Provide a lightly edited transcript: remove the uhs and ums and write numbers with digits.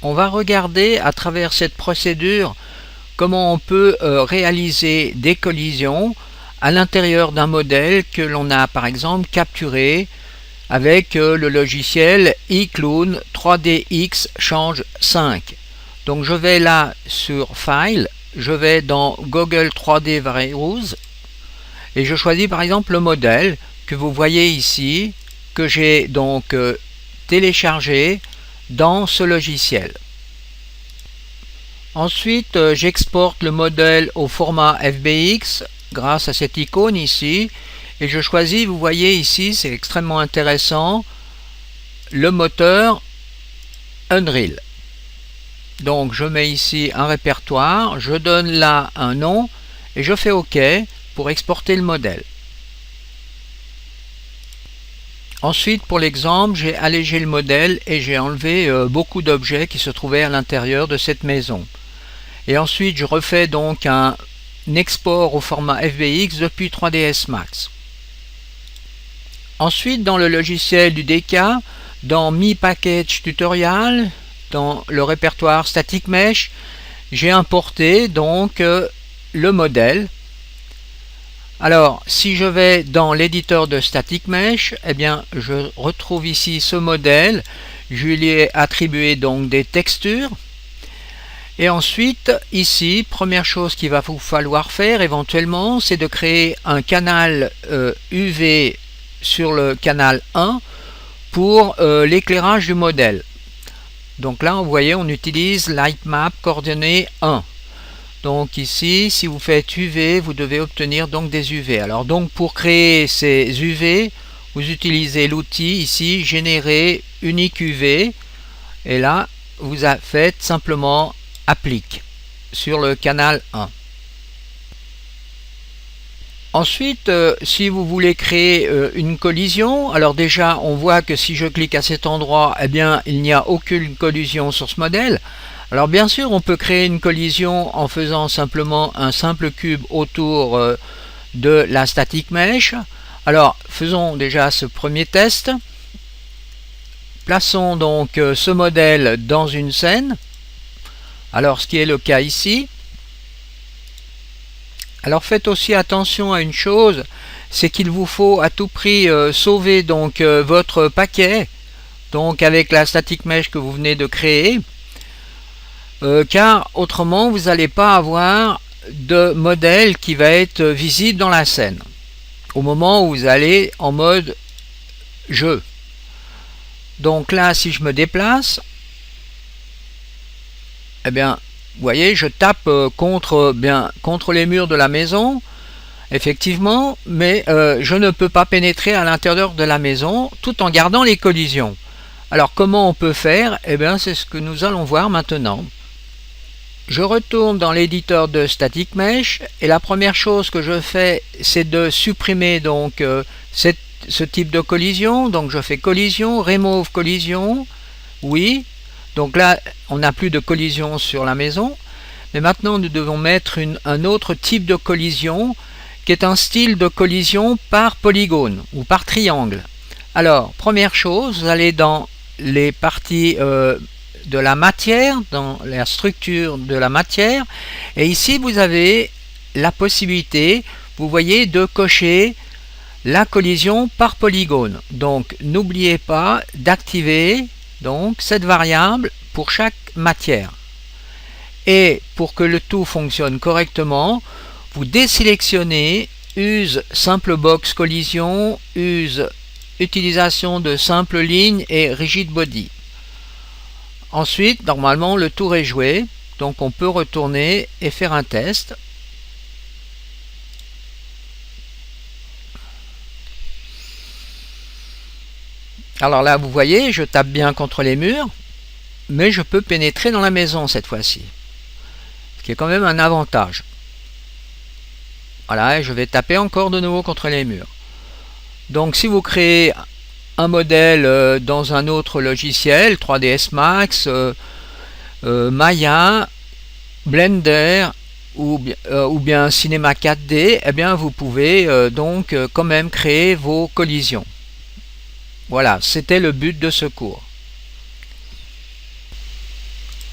on va regarder à travers cette procédure comment on peut réaliser des collisions à l'intérieur d'un modèle que l'on a par exemple capturé avec le logiciel iClown 3DX Change 5. Donc je vais là sur File, je vais dans Google 3D Virus et je choisis par exemple le modèle que vous voyez ici, que j'ai donc téléchargé dans ce logiciel. Ensuite, j'exporte le modèle au format FBX grâce à cette icône ici et je choisis, vous voyez ici, c'est extrêmement intéressant, le moteur Unreal. Donc je mets ici un répertoire, je donne là un nom et je fais OK pour exporter le modèle. Ensuite, pour l'exemple, j'ai allégé le modèle et j'ai enlevé beaucoup d'objets qui se trouvaient à l'intérieur de cette maison. Et ensuite, je refais donc un export au format FBX depuis 3ds Max. Ensuite, dans le logiciel du DK, dans Mi Package Tutorial, dans le répertoire Static Mesh, j'ai importé donc le modèle. Alors, si je vais dans l'éditeur de Static Mesh, eh bien, je retrouve ici ce modèle. Je lui ai attribué donc des textures. Et ensuite, ici, première chose qu'il va vous falloir faire éventuellement, c'est de créer un canal UV sur le canal 1 pour l'éclairage du modèle. Donc là, vous voyez, on utilise Lightmap coordonnées 1. Donc ici, si vous faites UV, vous devez obtenir donc des UV. Alors donc pour créer ces UV, vous utilisez l'outil ici, générer unique UV. Et là, vous faites simplement applique sur le canal 1. Ensuite, si vous voulez créer une collision, alors déjà on voit que si je clique à cet endroit, eh bien il n'y a aucune collision sur ce modèle. Alors bien sûr on peut créer une collision en faisant simplement un simple cube autour de la static mesh. Alors faisons déjà ce premier test. Plaçons donc ce modèle dans une scène. Alors ce qui est le cas ici. Alors faites aussi attention à une chose, c'est qu'il vous faut à tout prix sauver donc votre paquet, donc avec la static mesh que vous venez de créer, car autrement vous n'allez pas avoir de modèle qui va être visible dans la scène au moment où vous allez en mode jeu. Donc là, si je me déplace, eh bien vous voyez, je tape contre les murs de la maison, effectivement, mais je ne peux pas pénétrer à l'intérieur de la maison tout en gardant les collisions. Alors comment on peut faire? Eh bien c'est ce que nous allons voir maintenant. Je retourne dans l'éditeur de Static Mesh et la première chose que je fais, c'est de supprimer donc ce type de collision. Donc je fais collision, remove collision, oui. Donc là, on n'a plus de collision sur la maison. Mais maintenant, nous devons mettre un autre type de collision qui est un style de collision par polygone ou par triangle. Alors, première chose, vous allez dans les parties de la matière, dans la structure de la matière. Et ici, vous avez la possibilité, vous voyez, de cocher la collision par polygone. Donc, n'oubliez pas d'activer donc cette variable pour chaque matière. Et pour que le tout fonctionne correctement, vous désélectionnez Use Simple Box Collision, Use Utilisation de simple ligne et Rigid Body. Ensuite, normalement, le tour est joué, donc on peut retourner et faire un test. Alors là, vous voyez, je tape bien contre les murs, mais je peux pénétrer dans la maison cette fois-ci, ce qui est quand même un avantage. Voilà, et je vais taper encore de nouveau contre les murs. Donc si vous créez un modèle dans un autre logiciel, 3ds Max, Maya, Blender ou bien Cinema 4D, eh bien vous pouvez donc quand même créer vos collisions. Voilà, c'était le but de ce cours.